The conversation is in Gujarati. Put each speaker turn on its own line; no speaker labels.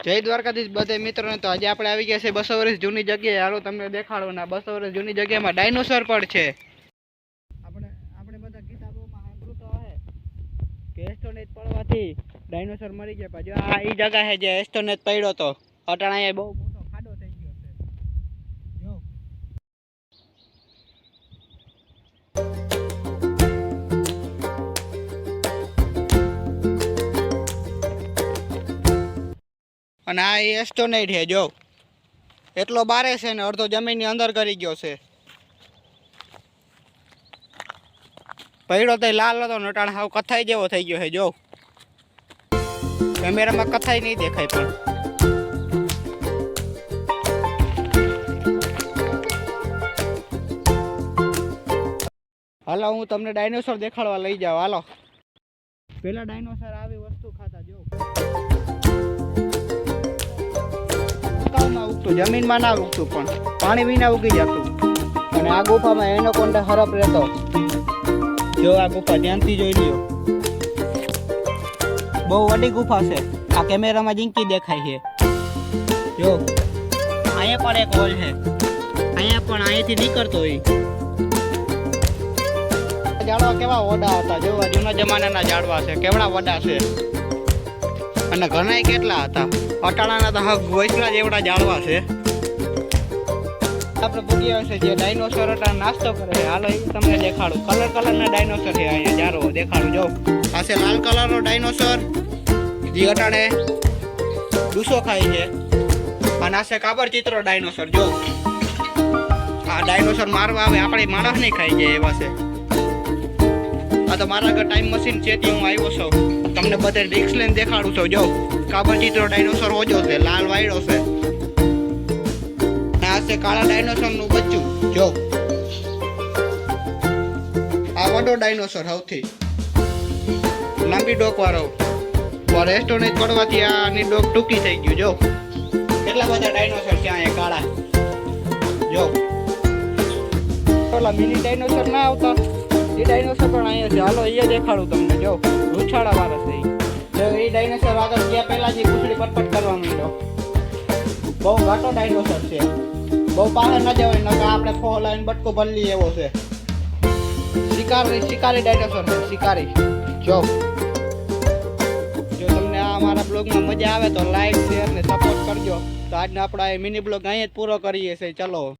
જય દ્વારકાધીશ બધે મિત્રોને। તો આજે આપણે આવી ગયા છે 200 વર્ષ જૂની જગ્યાએ। હાલો તમને દેખાડો ના 200 વર્ષ જૂની જગ્યામાં ડાયનોસર પણ છે। આપણે આપણે બધા કિતાબોમાં સાંભળ્યું તો હે કે એસ્ટોનેજ પડવાથી ડાયનોસર મરી ગયા। પણ જો આ ઈ જગ્યા છે જે એસ્ટોનેજ પડ્યો તો અટાણા અહીંયા બહુ મોટો ખાડો થઈ ગયો છે જો। અને આ એસ્ટોનેટ છે જો એટલો બારે છે ને અડધો જમીનની અંદર કરી ગયો છે। પડ્યો તો લાલ હતો નટાણ હાવ કથાઈ જેવો થઈ ગયો છે જો। કેમેરામાં કથાઈ નહીં દેખાય પણ હાલો હું તમને ડાયનોસર દેખાડવા લઈ જાઉં। હાલો પેલા ડાયનોસર આવી વસ્તુ ખાતા જો ઉગતું જમીનમાં ના ઉગતું પણ પાણી વિના ઉગી જતું। અને આ ગુફામાં એનાકોન્ડા હરપ રહેતો જો। આ ગુફા ધ્યાનથી જોઈ લ્યો બહુ વડી ગુફા છે। આ કેમેરામાં જીંકી દેખાય છે જો। અહીંયા પણ એક હોલ છે અહીંયા પણ અહીંથી નીકળતો હોય। ઝાડવા કેવા વડા હતા જો જૂના જમાનાના ઝાડવા છે કેવડા વડા છે અને ઘણા કેટલા હતા। અટાણાના તો હક વૈસલા જેવડા ઝાડવા છે। આપણે પૂછી આવે છે જે ડાયનોસર અટાણા નાસ્તો કરે હાલો એ તમને દેખાડું। કલર કલરના ડાયનોસર છે અહીંયા ઝાડવો દેખાડું જો। આ છે લાલ કલરનો ડાયનોસર જે અટાણે ડૂસો ખાય છે। અને આ છે કાબર ચિત્રો ડાયનોસર જો। આ ડાયનોસર મારવા આવે આપણે માણસ નહીં ખાઈ જાય એવા છે। આ તો મારા આગળ ટાઈમ મશીન છે ત્યાં હું આવ્યો છું તમને બધે રિક્સ લઈને દેખાડું છું જો। કાબર ચિત્રો ડાયનોસર ઓજો છે લાલ વાયડો છે। આ છે કાળા ડાયનોસર નું બચ્ચું જો। આ વડો ડાયનોસર સૌથી લાંબી ડોક વાળો પર એસ્ટોનેજ પડવાથી આની ડોક ટૂંકી થઈ ગયું જો। કેટલા બધા ડાયનોસર છે અહીંયા કાળા જો। ઓલા મિની ડાયનોસર ના આવતા એ ડાયનોસર પણ અહીંયા છે હાલો એ દેખાડું તમને જો। રૂછાડા વાળા છે જો। એ ડાયનોસર આગળ ગયા પહેલા જ પૂછડી પટપટ કરવા માંડ્યો। બહુ ઘાટો ડાયનોસર છે બહુ પાસે ન જવાય નકા આપણે ફો લાઈન બટકો ભરલી એવો છે। શિકારી ડાયનોસર છે શિકારી જો। જો તમને આ અમારા બ્લોગમાં મજા આવે તો લાઈક શેર ને સપોર્ટ કરજો। તો આજનો આપણો મિની બ્લોગ અહીંયા જ પૂરો કરીએ છીએ। ચલો।